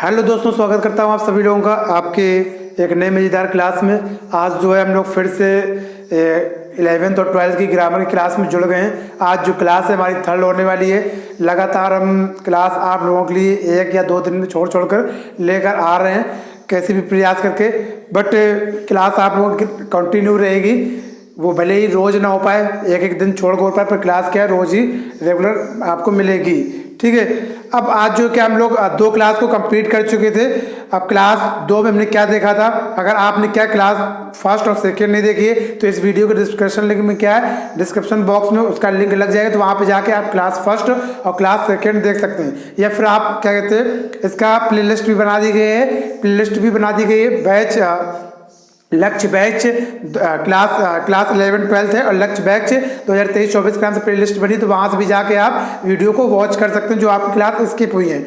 Hello दोस्तों, स्वागत करता हूँ आप सभी लोगों का आपके एक नए मज़ेदार क्लास में। आज जो है हम लोग फिर से 11th और 12th की ग्रामर की क्लास में जुड़ गए हैं। आज जो क्लास है हमारी थर्ड होने वाली है। लगातार हम क्लास आप लोगों के लिए 1 या 2 दिन में छोड़ कर लेकर आ रहे हैं, कैसे भी प्रयास करके। बट क्लास आप लोगों की कंटिन्यू रहेगी। वो भले ही रोज़ ना हो पाए, एक दिन छोड़ कर हो पाए, पर क्लास क्या है रोज़ ही रेगुलर आपको मिलेगी। ठीक है। अब आज जो क्या हम लोग 2 क्लास को कंप्लीट कर चुके थे। अब क्लास 2 में हमने क्या देखा था। अगर आपने क्या क्लास फर्स्ट और सेकेंड नहीं देखी है तो इस वीडियो के डिस्क्रिप्शन लिंक में क्या है, डिस्क्रिप्शन बॉक्स में उसका लिंक लग जाएगा, तो वहाँ पे जाके आप क्लास फर्स्ट और क्लास सेकेंड देख सकते हैं। या फिर आप क्या कहते हैं, इसका प्लेलिस्ट भी बना दी गई है, प्लेलिस्ट भी बना दी गई है। बैच लक्ष्य बैच क्लास 11-12 है और लक्ष्य बैच 2023-24 के नाम से प्लेलिस्ट बनी, तो वहाँ से भी जाके आप वीडियो को वॉच कर सकते हैं जो आपकी क्लास स्किप हुई है।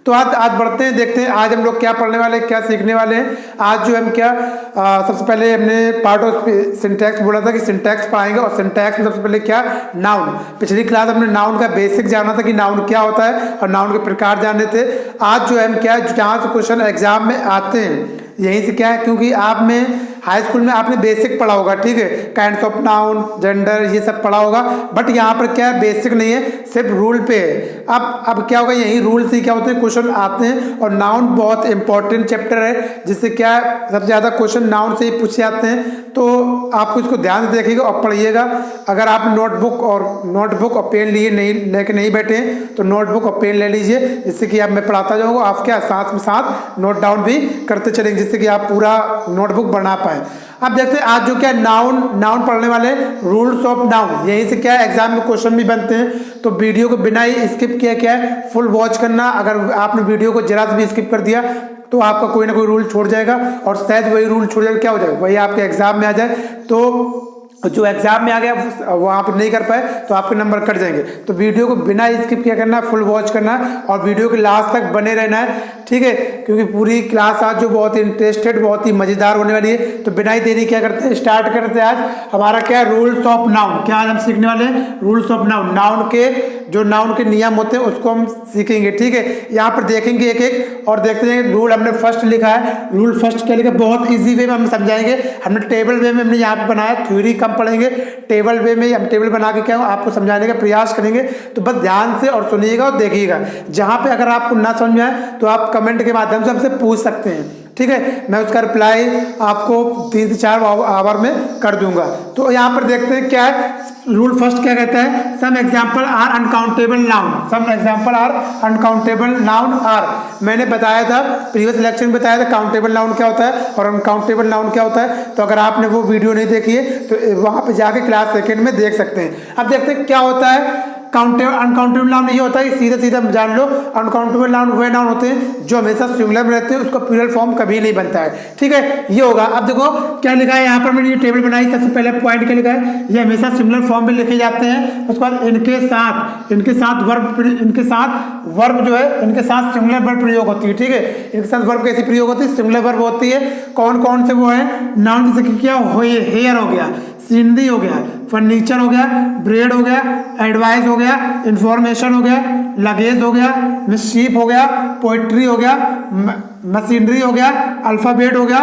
तो आज बढ़ते हैं, देखते हैं आज हम लोग क्या पढ़ने वाले हैं, क्या सीखने वाले हैं। आज जो हम क्या सबसे पहले हमने पार्ट ऑफ सिंटैक्स बोला था कि सिंटैक्स पढ़ाएंगे, और सिंटैक्स में सबसे पहले क्या, नाउन। पिछली क्लास हमने नाउन का बेसिक जाना था कि नाउन क्या होता है और नाउन के प्रकार जाने थे। आज जो हम क्या, जहाँ से क्वेश्चन एग्जाम में आते हैं यहीं से क्या है, क्योंकि आप में हाई स्कूल में आपने बेसिक पढ़ा होगा, ठीक है, काइंड्स ऑफ नाउन, जेंडर, ये सब पढ़ा होगा। बट यहाँ पर क्या है, बेसिक नहीं है, सिर्फ रूल पे है। अब क्या होगा, यही रूल से क्या होते हैं, क्वेश्चन आते हैं। और नाउन बहुत इंपॉर्टेंट चैप्टर है, जिससे क्या है सबसे ज़्यादा क्वेश्चन नाउन से ही पूछे जाते हैं। तो आपको इसको ध्यान से देखिएगा और पढ़िएगा। अगर आप नोटबुक और पेन लिए नहीं लेके नहीं बैठे हैं तो नोटबुक और पेन ले लीजिए, जिससे कि आप मैं पढ़ाता जाऊँगा, आप क्या साथ में साथ नोट डाउन भी करते चलेंगे, जिससे कि आप पूरा नोटबुक बना पाए। अब देखते हैं आज जो क्या नाउन पढ़ने वाले, रूल्स ऑफ नाउन। यहीं से क्या है एग्जाम में क्वेश्चन भी बनते हैं। तो वीडियो को बिना ही स्किप किया क्या है, फुल वॉच करना। अगर आपने वीडियो को जरा भी स्किप कर दिया तो आपका कोई ना कोई रूल छोड़ जाएगा, और शायद वही रूल छोड़ जाएगा, क्या हो जाएगा, वही आपके एग्जाम में आ जाए। तो जो एग्जाम में आ गया वहाँ पर नहीं कर पाए तो आपके नंबर कट जाएंगे। तो वीडियो को बिना स्किप किया करना, फुल वॉच करना और वीडियो के लास्ट तक बने रहना है, ठीक है, क्योंकि पूरी क्लास आज जो बहुत ही इंटरेस्टेड, बहुत ही मज़ेदार होने वाली है। तो बिना ही देरी क्या करते हैं, स्टार्ट करते हैं। आज हमारा क्या है, रूल्स ऑफ नाउन। क्या आज हम सीखने वाले हैं, रूल्स ऑफ नाउन। नाउन के नियम होते हैं उसको हम सीखेंगे, ठीक है। यहाँ पर देखेंगे एक एक और देखते हैं। रूल हमने फर्स्ट लिखा है, रूल फर्स्ट क्या लिखा, बहुत ईजी वे में हम समझाएंगे। हमने टेबल वे में हमने यहाँ पर बनाया, थ्योरी पढ़ेंगे, टेबल वे में हम टेबल बना के क्या आपको समझाने का प्रयास करेंगे। तो बस ध्यान से और सुनिएगा और देखिएगा। जहां पे अगर आपको ना समझ में आए तो आप कमेंट के माध्यम से हमसे पूछ सकते हैं, ठीक है। मैं उसका रिप्लाई आपको 3 से 4 आवर में कर दूंगा। तो यहाँ पर देखते हैं क्या है, रूल फर्स्ट क्या कहता है, some example are uncountable noun. Some example are uncountable noun are. मैंने बताया था, प्रीवियस लेक्चर में बताया था काउंटेबल नाउन क्या होता है और अनकाउंटेबल नाउन क्या होता है। तो अगर आपने वो वीडियो नहीं देखी है तो वहाँ पे जाके क्लास सेकेंड में देख सकते हैं। अब देखते हैं क्या होता है अनकाउंटेबल नाउन। ये होता है कि सीधा जान लो, अनकाउंटेबल नाउन वे नाउन होते हैं जो हमेशा सिंगुलर में रहते हैं, उसका प्लूरल फॉर्म कभी नहीं बनता है, ठीक है। ये होगा। अब देखो क्या लिखा है यहाँ पर, मैंने ये टेबल बनाई, सबसे पहले पॉइंट क्या लिखा है, ये हमेशा सिंगुलर फॉर्म में लिखे जाते हैं। उसके बाद इनके साथ वर्ब जो है, इनके साथ सिंगुलर वर्ब प्रयोग होती है, ठीक है। इनके साथ वर्ब कैसी प्रयोग होती है, सिंगुलर वर्ब होती है। कौन कौन से वो है नाउन, जैसे कि क्या, हेयर हो गया, सीनरी हो गया, फर्नीचर हो गया, ब्रेड हो गया, एडवाइस हो गया, इंफॉर्मेशन हो गया, लगेज हो गया, मिसशीप हो गया, पोइट्री हो गया, मशीनरी हो गया, अल्फाबेट हो गया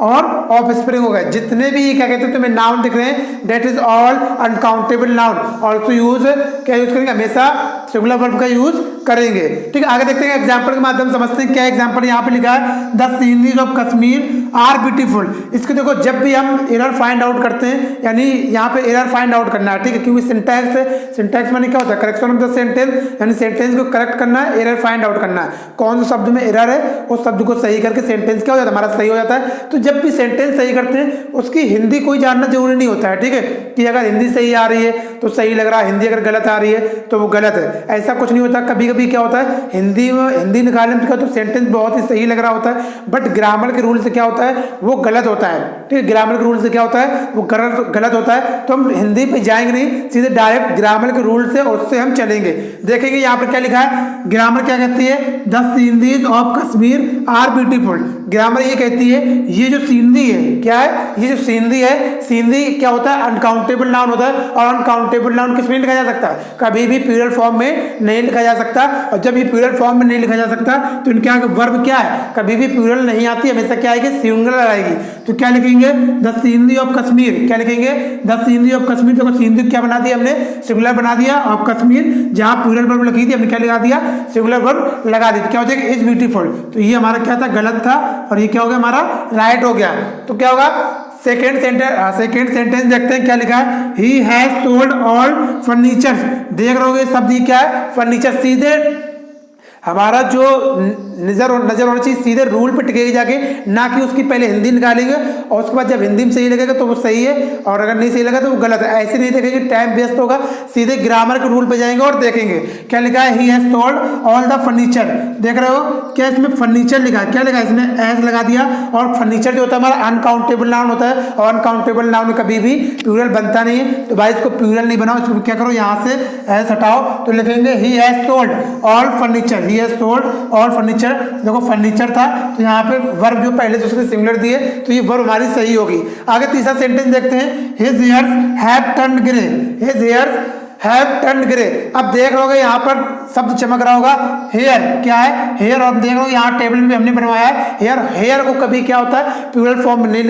और ऑफ स्प्रिंग हो गया। जितने भी क्या कहते हैं तुम्हें नाउन दिख रहे हैं, that is all uncountable noun. Also use क्या यूज करेंगे, हमेशा सिंगुलर वर्ब का यूज करेंगे, ठीक है। आगे देखते हैं एग्जाम्पल के माध्यम से समझते हैं। क्या एग्जाम्पल यहाँ पे लिखा है, the sceneries of Kashmir are beautiful. इसको देखो, जब भी हम एरर फाइंड आउट करते हैं, यानी यहाँ पे एरर फाइंड आउट करना है, ठीक है, क्योंकि सिंटैक्स है। सिंटैक्स माने क्या होता है, करेक्शन ऑफ द सेंटेंस, यानी सेंटेंस को करेक्ट करना है, एरर फाइंड आउट करना है। कौन से शब्द में एरर है उस शब्द को सही करके सेंटेंस क्या हो जाता है, हमारा सही हो जाता है। तो जब भी सेंटेंस सही करते हैं उसकी हिंदी कोई जानना जरूरी नहीं होता है, ठीक है, कि अगर हिंदी सही आ रही है तो सही लग रहा है, हिंदी अगर गलत आ रही है तो वो गलत है, ऐसा कुछ नहीं होता। कभी कभी क्या होता है, हिंदी निकालने में क्या होता है, सेंटेंस बहुत ही सही लग रहा होता है, बट ग्रामर के रूल से क्या होता है, वो गलत होता है, ठीक है। ग्रामर के रूल से क्या होता है, वो गलत होता है। तो हम हिंदी पे जाएंगे नहीं, सीधे डायरेक्ट ग्रामर के रूल से उससे हम चलेंगे। देखेंगे यहाँ पर क्या लिखा है, ग्रामर क्या कहती है, the sceneries of Kashmir are beautiful. Grammar ये कहती है ये जो सीनरी है क्या है, ये जो सीनरी है, सीनरी क्या होता है अनकाउंटेबल नाउन होता है, और अनकाउंटेबल नाउन किस में लिखा जा सकता है, कभी भी प्लूरल फॉर्म में नहीं लिखा जा सकता। और जब ये प्लूरल फॉर्म में नहीं लिखा जा सकता तो इनके आगे वर्ब क्या है, कभी भी प्लूरल नहीं आती, हमेशा क्या आएगी, सिंगुलर आएगी। तो क्या लिखेंगे, द सीनरी ऑफ कश्मीर, क्या लिखेंगे, द सीनरी ऑफ कश्मीर। देखो सीनरी क्या बना दिया हमने, सिंगुलर बना दिया, ऑफ कश्मीर जहां प्लूरल वर्ब लिखी थी हमने क्या लगा दिया, सिंगुलर वर्ब लगा दी। क्या हो जाएगा, इज ब्यूटीफुल। तो ये हमारा क्या था, गलत था, और ये क्या हो गया, हमारा राइट हो गया। तो क्या होगा, सेकेंड सेंटेंस देखते हैं क्या लिखा है, he has sold all furniture. देख रहे होगे शब्द ये क्या है, फर्नीचर। सीधे हमारा जो नजर होना चाहिए सीधे रूल पे टिकेगी जाके, ना कि उसकी पहले हिंदी निकालेंगे और उसके बाद जब हिंदी में सही लगेगा तो वो सही है, और अगर नहीं सही लगा तो वो गलत है। ऐसे नहीं देखेंगे, टाइम वेस्ट होगा। सीधे ग्रामर के रूल पे जाएंगे और देखेंगे क्या लिखा है, he has sold all the furniture. देख रहे हो क्या इसमें फर्नीचर लिखा है, क्या लिखा है इसने, एज लगा दिया। और फर्नीचर जो होता है हमारा अनकाउंटेबल नाउन होता है, और अनकाउंटेबल नाउन कभी भी प्लूरल बनता नहीं है। तो भाई इसको प्लूरल नहीं बनाओ, इसको क्या करो, यहाँ से एज हटाओ, तो लिखेंगे he has sold all furniture, he has sold all furniture. देखो फर्नीचर था तो यहाँ पे वर्ब जो पहले दूसरे सिंगुलर दिए तो ये वर्ब हमारी सही होगी। आगे तीसरा सेंटेंस देखते हैं, his hairs have turned grey, his hairs have turned grey. अब देख रहे होगे यहाँ पर शब्द चमक रहा होगा, हेयर क्या है, हेयर। और देख रहे हो यहाँ टेबल में हमने बनवाया है हेयर। हेयर को कभी क्या होता है, प्लूरल फॉर्म में नहीं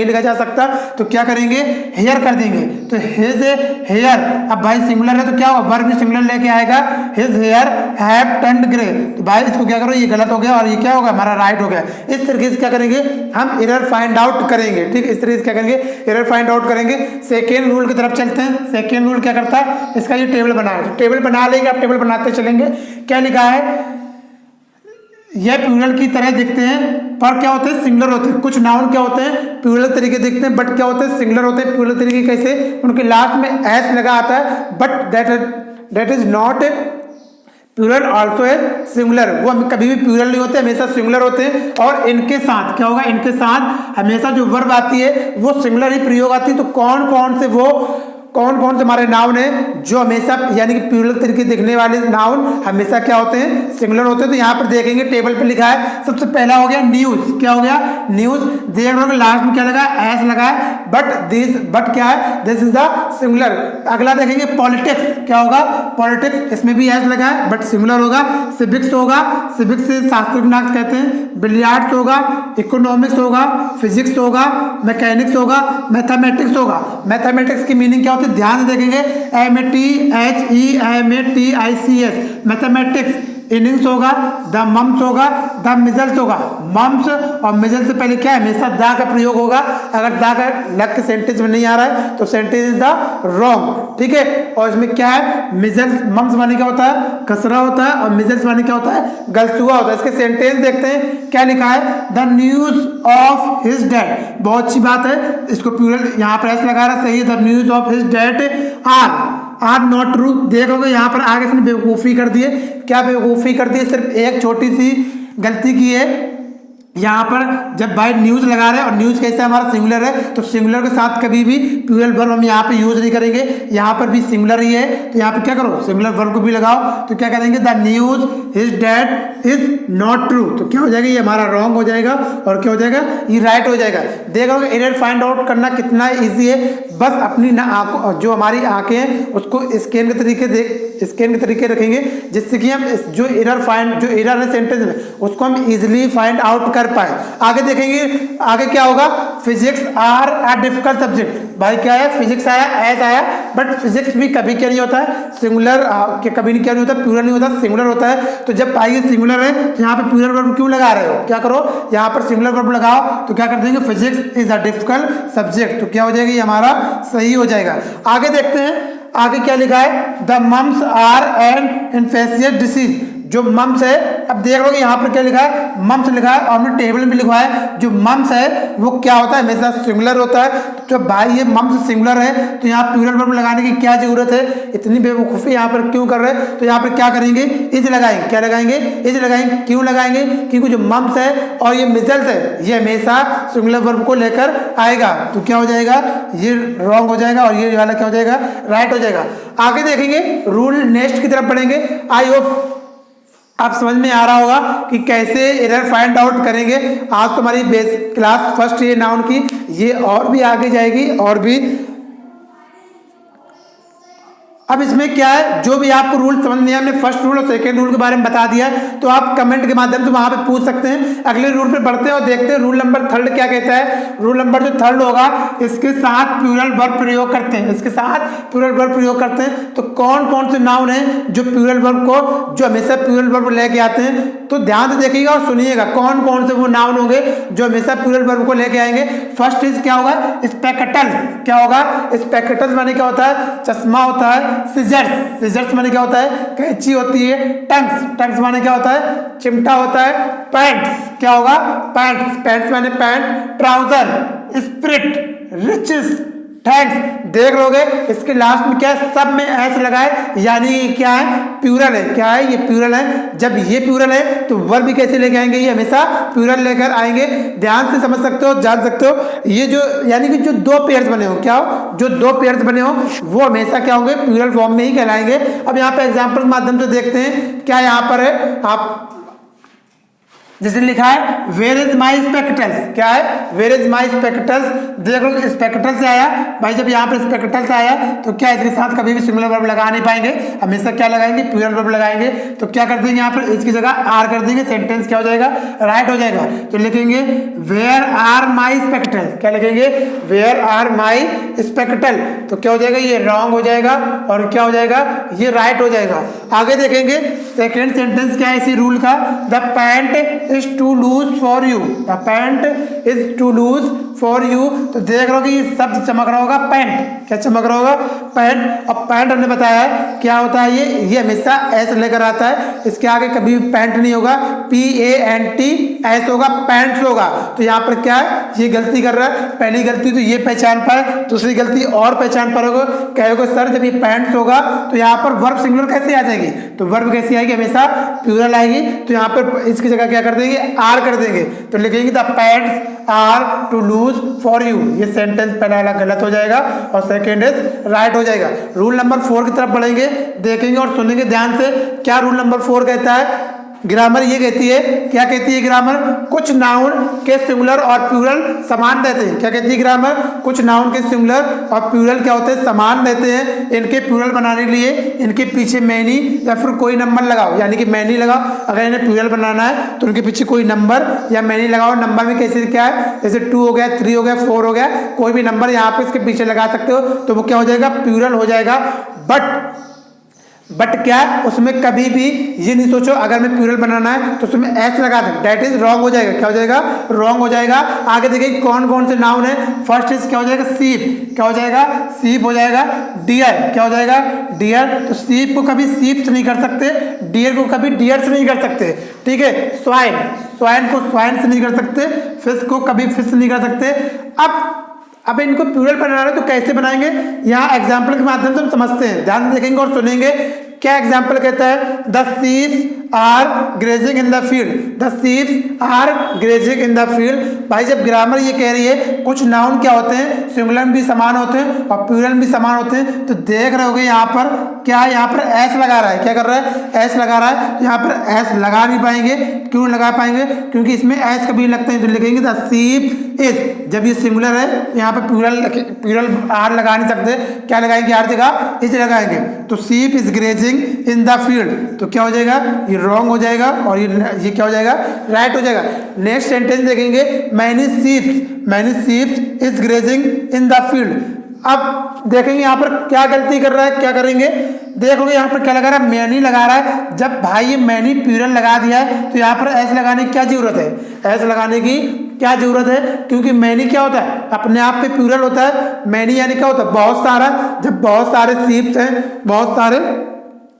लिखा जा सकता, तो क्या करेंगे, हेयर कर देंगे। तो हिज हेयर, अब भाई सिंगुलर है तो क्या होगा, वर्ब भी सिंगुलर लेके आएगा, his hair have turned grey. तो भाई इसको क्या करो, ये गलत हो गया और ये क्या होगा, हमारा राइट हो गया। इस तरीके से क्या करेंगे, हम एरर फाइंड आउट करेंगे। ठीक, इस तरीके से क्या करेंगे, एरर फाइंड आउट करेंगे। सेकेंड रूल की तरफ चलते हैं। सेकेंड रूल क्या करता है, इसका ये टेबल बना है, तो टेबल बना लेंगे, आप टेबल बनाते चलेंगे। क्या लिखा है, यह प्लूरल की तरह दिखते हैं पर क्या होते हैं, सिंगुलर होते हैं। कुछ नाउन क्या होते हैं, प्लूरल तरीके दिखते हैं बट क्या होते हैं, सिंगुलर होते हैं। प्लूरल तरीके कैसे, उनके लास्ट में एस लगा आता है, but that is not plural also है सिंगुलर। वो कभी भी प्लूरल नहीं होते, हमेशा सिंगुलर होते हैं। और इनके साथ क्या होगा, इनके साथ हमेशा जो वर्ब आती है वो सिंगुलर ही प्रयोग आती है। तो कौन कौन से हमारे नाउन है जो हमेशा यानी कि प्लूरल तरीके दिखने वाले नाउन हमेशा क्या होते हैं, सिंगुलर होते हैं। तो यहाँ पर देखेंगे टेबल पे लिखा है, सबसे पहला हो गया न्यूज। क्या हो गया, न्यूज। देख रहे हो लास्ट में क्या लगा, एस लगा है, बट क्या है, दिस इज द सिंगुलर। अगला देखेंगे पॉलिटिक्स, क्या होगा, पॉलिटिक्स, इसमें भी एस लगा है बट सिंगुलर होगा। सिविक्स होगा, सिविक्स से शास्त्रज्ञ कहते हैं। बिलियार्ड्स होगा, इकोनॉमिक्स होगा, फिजिक्स होगा, मैकेनिक्स होगा, मैथमेटिक्स होगा। मैथमेटिक्स की मीनिंग क्या होती है, ध्यान से देखेंगे, MATHEMATICS मैथमेटिक्स। इनिंग्स होगा, द मम्स होगा, द मिजल्स होगा। मम्स और मिजल्स से पहले क्या है, हमेशा दा का प्रयोग होगा। अगर दा का लग के सेंटेंस में नहीं आ रहा है तो सेंटेंस इज द रॉन्ग। ठीक है, और इसमें क्या है, मिजल्स, मम्स माने क्या होता है, कसरा होता है, और मिजल्स माने क्या होता है, गलसुआ होता है। इसके सेंटेंस देखते हैं क्या लिखा है, the news of his death. बहुत अच्छी बात है, इसको प्लूरल यहाँ पर एस लगा रहा, सही है। The news of his death are not true. देखोगे यहाँ पर आगे इसने बेवकूफ़ी कर दी है। क्या बेवकूफ़ी कर दी है, सिर्फ एक छोटी सी गलती की है। यहाँ पर जब बाय न्यूज़ लगा रहे हैं और न्यूज़ कैसे हमारा सिंगुलर है, तो सिंगुलर के साथ कभी भी प्लूरल वर्ब हम यहाँ पे यूज नहीं करेंगे। यहाँ पर भी सिंगुलर ही है तो यहाँ पे क्या करो, सिंगुलर वर्ब को भी लगाओ। तो क्या करेंगे, the news his dad is not true. तो क्या हो जाएगा, ये हमारा रॉन्ग हो जाएगा और क्या हो जाएगा, ये राइट हो जाएगा। देखो एरर फाइंड आउट करना कितना ईजी है। बस अपनी ना आंखों, जो हमारी आंखें हैं उसको स्कैन के तरीके रखेंगे, जिससे कि हम जो एरर है सेंटेंस में उसको हम इजीली फाइंड आउट कर पाए। आगे देखेंगे, आगे क्या होगा, physics are a difficult subject. भाई क्या है, फिजिक्स आया, एस आया, बट फिजिक्स भी कभी क्या नहीं होता है, सिंगुलर कभी नहीं क्या नहीं होता, प्लूरल नहीं होता, सिंगुलर होता है। तो जब पाइए सिंगुलर है तो यहाँ पे प्लूरल वर्ब क्यों लगा रहे हो, क्या करो, यहाँ पर सिंगुलर वर्ब लगाओ। तो क्या कर देंगे, physics is a difficult subject. तो क्या हो जाएगा, ये हमारा सही हो जाएगा। आगे देखते हैं, आगे क्या लिखा है, the mumps are an infectious disease. जो मम्स है, अब देख लो कि यहाँ पर क्या लिखा है, मम्स लिखा है, और हमने टेबल में लिखा है जो मम्स है वो क्या होता है, हमेशा सिंगुलर होता है। तो भाई ये मम्स सिंगुलर है तो यहाँ प्लूरल वर्ब लगाने की क्या जरूरत है, इतनी बेवकूफ़ी यहाँ पर क्यों कर रहे हैं। तो यहाँ पर क्या करेंगे, इज लगाएंगे। क्या लगाएंगे, इज लगाएंगे। क्यों लगाएंगे, क्योंकि जो मम्स है और ये मिजल्स है ये हमेशा सिंगुलर वर्ब को लेकर आएगा। तो क्या हो जाएगा, ये रॉन्ग हो जाएगा और ये वाला क्या हो जाएगा, राइट हो जाएगा। आगे देखेंगे, रूल नेक्स्ट की तरफ बढ़ेंगे। आई होप आप समझ में आ रहा होगा कि कैसे एरर फाइंड आउट करेंगे। आज तो हमारी बेस क्लास फर्स्ट ये नाउन की, ये और भी आगे जाएगी और भी। अब इसमें क्या है, जो भी आपको रूल समझ नहीं है, हमने फर्स्ट रूल और सेकंड रूल के बारे में बता दिया है, तो आप कमेंट के माध्यम से वहां पे पूछ सकते हैं। अगले रूल पे बढ़ते हैं और देखते हैं रूल नंबर थर्ड क्या कहता है। रूल नंबर जो थर्ड होगा, इसके साथ प्लूरल वर्ब प्रयोग करते हैं, इसके साथ प्लूरल वर्ब प्रयोग करते हैं। तो कौन कौन से नाउन है जो प्लूरल वर्ब को, जो हमेशा प्लूरल वर्ब लेके आते हैं, तो ध्यान से देखिएगा और सुनिएगा कौन कौन से वो नाउन होंगे जो हमेशा प्लूरल वर्ब को लेके आएंगे। फर्स्ट इज क्या होगा, स्पेक्टल। क्या होगा, स्पेक्टल माने क्या होता है, चश्मा होता है। सिजर्स, सिजर्स माने क्या होता है, कैंची होती है। टंग्स, टंग्स माने क्या होता है, चिमटा होता है। पैंट्स, क्या होगा, पैंट्स, पैंट्स माने pant. Trouser, spirit, riches, thanks. देख लोगे इसके लास्ट में क्या है, सब में एस लगाए, यानी क्या है, प्लूरल है। क्या है, ये प्लूरल है। जब ये प्लूरल है तो वर्ब भी कैसे लेके आएंगे, ये हमेशा प्लूरल लेकर आएंगे। ध्यान से समझ सकते हो, जान सकते हो। ये जो यानी कि जो दो पेयर्स बने हो, क्या हो, जो दो पेयर्स बने हो वो हमेशा क्या होंगे, प्लूरल फॉर्म में ही कहलाएंगे। अब यहाँ पे एग्जाम्पल के माध्यम से देखते हैं क्या यहाँ पर है। आप जैसे लिखा है वेयर इज माई स्पेक्टल्स, क्या है, वेयर इज माई स्पेक्टल्स। देख लो स्पेक्टल से आया भाई, जब यहाँ पर स्पेक्टल से आया तो क्या इसके साथ कभी भी सिंगुलर वर्ब लगा नहीं पाएंगे, हमेशा क्या लगाएंगे, प्लूरल वर्ब लगाएंगे। तो क्या कर देंगे यहाँ पर, इसकी जगह आर कर देंगे, सेंटेंस क्या हो जाएगा, राइट हो जाएगा। तो लिखेंगे वेयर आर माई स्पेक्टल, क्या लिखेंगे, वेयर आर माई स्पेक्टल। तो क्या हो जाएगा, ये रॉन्ग हो जाएगा और क्या हो जाएगा, ये राइट हो जाएगा। आगे देखेंगे सेकेंड सेंटेंस क्या है इसी रूल का, the pant is too loose for you, the pant is too loose for you। तो देख रहे हो कि ये शब्द चमक रहा होगा, पैंट, क्या चमक रहा होगा, पैंट। अब पैंट हमने बताया है क्या होता है, ये हमेशा एस लेकर आता है, इसके आगे कभी भी पैंट नहीं होगा, PANT एस होगा, पैंट्स होगा। तो यहाँ पर क्या है, ये गलती कर रहा है। पहली गलती तो ये पहचान पाए, दूसरी गलती और पहचान पाओगे, कहोगे सर जब ये पैंट्स होगा तो यहाँ पर वर्ब सिंगुलर कैसे आ जाएगी, तो वर्ब कैसे आएगी, हमेशा प्लूरल आएगी। तो यहाँ पर इसकी जगह क्या कर देंगे, आर कर देंगे। तो लिखेंगे the pants are too loose for you. ये सेंटेंस पहला वाला गलत हो जाएगा और सेकेंड इज राइट हो जाएगा। रूल नंबर 4 की तरफ बढ़ेंगे, देखेंगे और सुनेंगे ध्यान से। क्या रूल नंबर 4 कहता है, ग्रामर ये कहती है, क्या कहती है ग्रामर, कुछ नाउन के सिंगुलर और प्लूरल समान रहते हैं। क्या कहती है ग्रामर, कुछ नाउन के सिंगुलर और प्लूरल क्या होते हैं, समान रहते हैं। इनके प्लूरल बनाने के लिए इनके पीछे मैनी या फिर कोई नंबर लगाओ, यानी कि मैनी लगाओ। अगर इन्हें प्लूरल बनाना है तो उनके पीछे कोई नंबर या मैनी लगाओ। नंबर में कैसे क्या है, जैसे 2 हो गया, 3 हो गया, 4 हो गया, कोई भी नंबर यहाँ पे इसके पीछे लगा सकते हो, तो वो क्या हो जाएगा, प्लूरल हो जाएगा। बट क्या उसमें कभी भी ये नहीं सोचो अगर मैं प्लूरल बनाना है तो उसमें एस लगा दें, दैट इज रॉन्ग हो जाएगा। क्या हो जाएगा, रॉन्ग हो जाएगा। आगे देखिए कौन कौन से नाउन है। फर्स्ट इज क्या हो जाएगा, सीप, क्या हो जाएगा, सीप हो जाएगा। डियर, क्या हो जाएगा, डियर। तो सीप को कभी सीप से नहीं कर सकते, डियर को कभी डियर से नहीं कर सकते, ठीक है। स्वाइन, स्वाइन को स्वाइन से नहीं कर सकते, फिश को कभी फिश से नहीं कर सकते। अब इनको प्लूरल बनाना है तो कैसे बनाएंगे, यहाँ एग्जाम्पल के माध्यम से हम समझते हैं, ध्यान देखेंगे और सुनेंगे। क्या एग्जाम्पल कहता है, the sheeps are grazing in the field, the sheeps are grazing in the field. भाई जब ग्रामर ये कह रही है कुछ नाउन क्या होते हैं, सिंगुलर भी समान होते हैं और प्लूरल भी समान होते हैं, तो देख रहे होगे यहाँ पर क्या है, यहाँ पर एस लगा रहा है, क्या कर रहा है, एस लगा रहा है। तो यहाँ पर एस लगा नहीं पाएंगे, क्यों लगा पाएंगे, क्योंकि इसमें एस कभी लगते हैं तो लिखेंगे द सीप इज। जब ये सिंगुलर है यहाँ पर प्लूरल आर लगा नहीं सकते, क्या लगाएंगे, आर जगह इज लगाएंगे। तो सीप is grazing in the field, तो क्या हो जाएगा, ये रॉन्ग हो जाएगा और ये क्या हो जाएगा, राइट हो जाएगा। नेक्स्ट सेंटेंस देखेंगे, many sheeps is grazing in the field. अब देखेंगे यहाँ पर क्या गलती कर रहा है, क्या करेंगे, देखोगे यहाँ पर क्या लगा रहा है, मैनी लगा रहा है। जब भाई ये मैनी प्लूरल लगा दिया है तो यहाँ पर एस लगाने की क्या जरूरत है, एस लगाने की क्या जरूरत है, क्योंकि मैनी क्या होता है, अपने आप पे प्लूरल होता है। मैनी यानी क्या होता है, बहुत सारा। जब बहुत सारे सीप्स हैं, बहुत सारे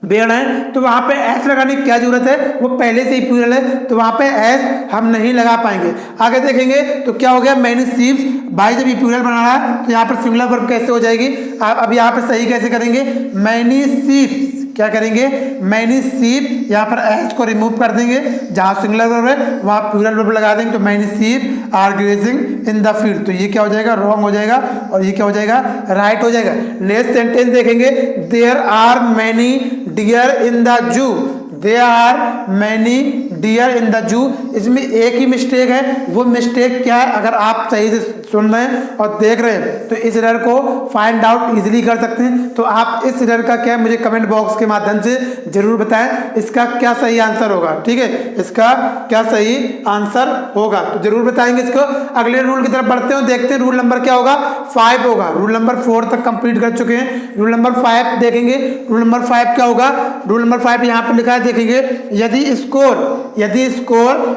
पेड़ हैं, तो वहाँ पे एस लगाने की क्या जरूरत है, वो पहले से ही प्लूरल है, तो वहाँ पे एस हम नहीं लगा पाएंगे। आगे देखेंगे तो क्या हो गया, मैनी सीप्स। भाई जब ये प्लूरल बना रहा है तो यहाँ पर सिंगुलर वर्ब कैसे हो जाएगी, अब यहाँ पर सही कैसे करेंगे, मैनी सीप्स, क्या करेंगे, मैनी सीप। यहाँ पर एस को रिमूव कर देंगे, जहाँ सिंगुलर वर्ब है वहाँ प्लूरल वर्ब लगा देंगे, तो many sheep are grazing in the field. तो ये क्या हो जाएगा, रॉन्ग हो जाएगा और ये क्या हो जाएगा, राइट हो जाएगा। नेक्स्ट सेंटेंस देखेंगे, there are many deer in the zoo. They are many deer in the zoo. इसमें एक ही मिस्टेक है, वो मिस्टेक क्या है? अगर आप सही से सुन रहे हैं और देख रहे हैं तो इस एरर को फाइंड आउट इजीली कर सकते हैं। तो आप इस एरर का क्या है मुझे कमेंट बॉक्स के माध्यम से जरूर बताएं, इसका क्या सही आंसर होगा। ठीक है, इसका क्या सही आंसर होगा तो जरूर बताएंगे इसको। अगले रूल की तरफ बढ़ते हैं, देखते हैं रूल नंबर क्या होगा। 5 होगा। रूल नंबर 4 तक कंप्लीट कर चुके हैं, रूल नंबर 5 देखेंगे। रूल नंबर 5 क्या होगा? रूल नंबर 5 यहाँ पे लिखा है, देखेंगे। यदि स्कोर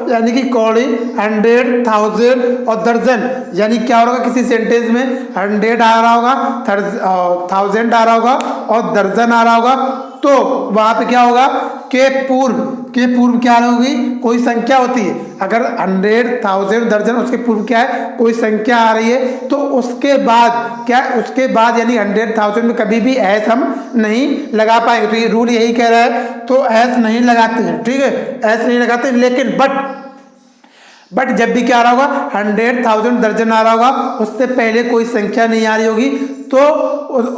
यानी कि कौड़ी 100, 1000 और दर्जन, यानी क्या होगा? किसी सेंटेंस में 100 आ रहा होगा, 1000 आ रहा होगा और दर्जन आ रहा होगा, तो वहां पे क्या होगा? के पूर्व क्या होगी? कोई संख्या होती है। अगर 100, 1000, दर्जन, उसके पूर्व क्या है? कोई संख्या आ रही है, तो उसके बाद क्या? उसके बाद यानी 100, 1000 में कभी भी एस हम नहीं लगा पाएंगे। तो ये रूल यही कह रहा है, तो एस नहीं लगाते हैं। ठीक है, एस नहीं लगाते, लेकिन बट जब भी क्या आ रहा होगा? 100, 1000, दर्जन आ रहा होगा, उससे पहले कोई संख्या नहीं आ रही होगी, तो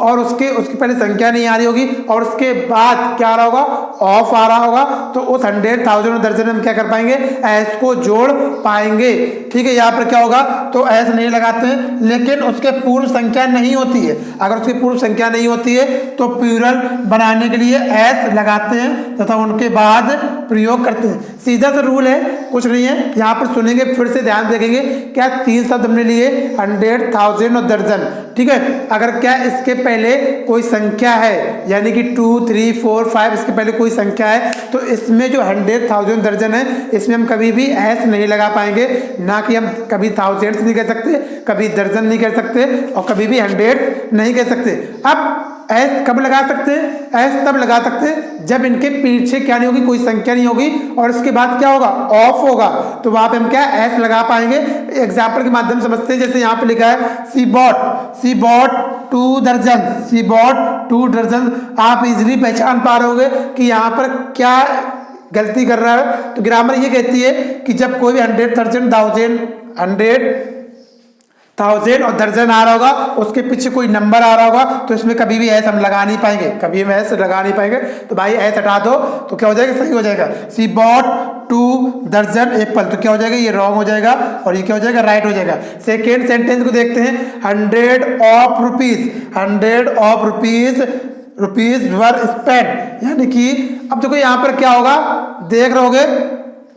और उसके पहले संख्या नहीं आ रही होगी और उसके बाद क्या आ रहा होगा? ऑफ आ रहा होगा, तो उस 100, 1000 और दर्जन हम क्या कर पाएंगे? एस को जोड़ पाएंगे। ठीक है, यहाँ पर क्या होगा? तो एस नहीं लगाते हैं, लेकिन उसके पूर्व संख्या नहीं होती है। अगर उसकी पूर्व संख्या नहीं होती है तो प्लूरल बनाने के लिए एस लगाते हैं तथा उनके बाद प्रयोग करते हैं। सीधा सा रूल है, कुछ नहीं है। यहाँ पर सुनेंगे, फिर से ध्यान देखेंगे। क्या 3 शब्द हमने लिए? 100, 1000 और दर्जन। ठीक है, अगर क्या इसके पहले कोई संख्या है, यानी कि 2, 3, 4, 5, इसके पहले कोई संख्या है, तो इसमें जो 100, 1000, दर्जन है, इसमें हम कभी भी एस नहीं लगा पाएंगे। ना कि हम कभी 1000 नहीं कह सकते, कभी दर्जन नहीं कह सकते और कभी भी 100 नहीं कह सकते। अब एस कब लगा सकते हैं? एस तब लगा सकते हैं जब इनके पीछे क्या नहीं होगी? कोई संख्या नहीं होगी और इसके बाद क्या होगा? ऑफ होगा, तो वहां पे हम क्या एस लगा पाएंगे। एग्जाम्पल के माध्यम से समझते हैं। जैसे यहाँ पे लिखा है सी बॉट 2 दर्जन, सी बॉट 2 दर्जन। आप इजिली पहचान पा रहे होंगे कि यहाँ पर क्या गलती कर रहा है। तो ग्रामर ये कहती है कि जब कोई भी 100, 1000 और दर्जन आ रहा होगा, उसके पीछे कोई नंबर आ रहा होगा, तो इसमें कभी भी ऐसा हम लगा नहीं पाएंगे, कभी हम ऐसे लगा नहीं पाएंगे। तो भाई ऐसे हटा दो तो क्या हो जाएगा? सही हो जाएगा। सी बॉट 2 दर्जन एप्पल, तो क्या हो जाएगा? ये रॉन्ग हो जाएगा और ये क्या हो जाएगा? राइट हो जाएगा। सेकेंड सेंटेंस को देखते हैं। 100 ऑफ रुपीज वर स्पेंड, यानी कि अब देखो यहाँ पर क्या होगा? देख रहे होगे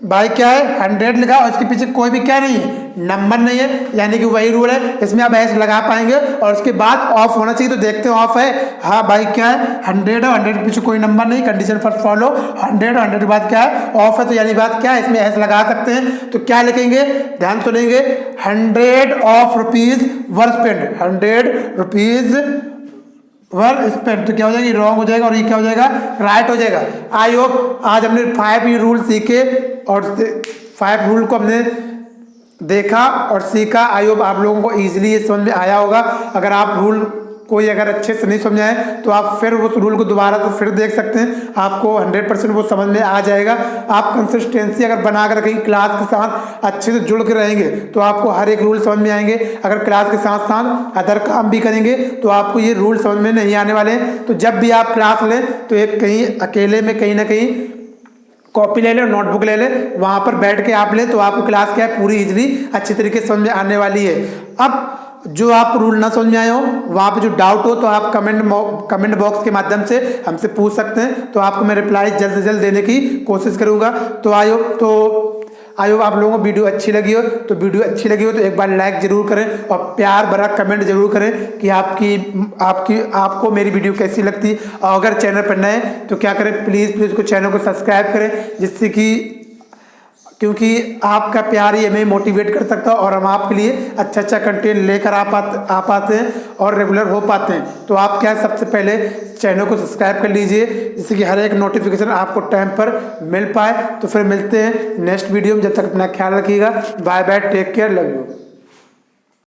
भाई, क्या है? 100 लिखा और इसके पीछे कोई भी क्या नहीं है? नंबर नहीं है, यानी कि वही रूल है। इसमें आप ऐसे लगा पाएंगे और उसके बाद ऑफ होना चाहिए। तो देखते हैं ऑफ है। हाँ भाई, क्या है? 100 है, 100 के पीछे कोई नंबर नहीं, कंडीशन फर्स्ट फॉलो। 100 और 100 के बाद क्या है? ऑफ है, तो यानी बात क्या है? इसमें ऐसे लगा सकते हैं। तो क्या लिखेंगे? ध्यान सुनेंगे। 100 of rupees were spend, 100 rupees were spend, तो क्या हो जाएगा? रॉन्ग हो जाएगा और ये क्या हो जाएगा? राइट हो जाएगा। आई होप आज हमने 5 रूल सीखे और 5 रूल को हमने देखा और सीखा। आई होप आप लोगों को इजीली ये समझ में आया होगा। अगर आप रूल कोई अगर अच्छे से नहीं समझाए तो आप फिर उस रूल को दोबारा तो फिर देख सकते हैं, आपको 100% वो समझ में आ जाएगा। आप कंसिस्टेंसी अगर बनाकर रखेंगे, क्लास के साथ अच्छे से जुड़ के रहेंगे तो आपको हर एक रूल समझ में आएंगे। अगर क्लास के साथ साथ अदर काम भी करेंगे तो आपको ये रूल समझ में नहीं आने वाले हैं। तो जब भी आप क्लास लें तो एक कहीं अकेले में कहीं ना कहीं कॉपी ले लें, नोटबुक ले लें, वहाँ पर बैठ के आप लें तो आपको क्लास क्या है पूरी इजीली अच्छी तरीके से समझ में आने वाली है। अब जो आप रूल ना समझ में आए हो, वहाँ पे जो डाउट हो तो आप कमेंट बॉक्स के माध्यम से हमसे पूछ सकते हैं, तो आपको मैं रिप्लाई जल्द से जल्द देने की कोशिश करूँगा। तो आई होप आप लोगों को वीडियो अच्छी लगी हो तो एक बार लाइक जरूर करें और प्यार भरा कमेंट जरूर करें कि आपको मेरी वीडियो कैसी लगती है। और अगर चैनल पर नए तो क्या करें, प्लीज़ को चैनल को सब्सक्राइब करें, जिससे कि क्योंकि आपका प्यार ही हमें मोटिवेट कर सकता है और हम आपके लिए अच्छा कंटेंट लेकर आ पाते हैं और रेगुलर हो पाते हैं। तो आप क्या सबसे पहले चैनल को सब्सक्राइब कर लीजिए, जिससे कि हर एक नोटिफिकेशन आपको टाइम पर मिल पाए। तो फिर मिलते हैं नेक्स्ट वीडियो में, जब तक अपना ख्याल रखिएगा। Bye bye, take care, love you.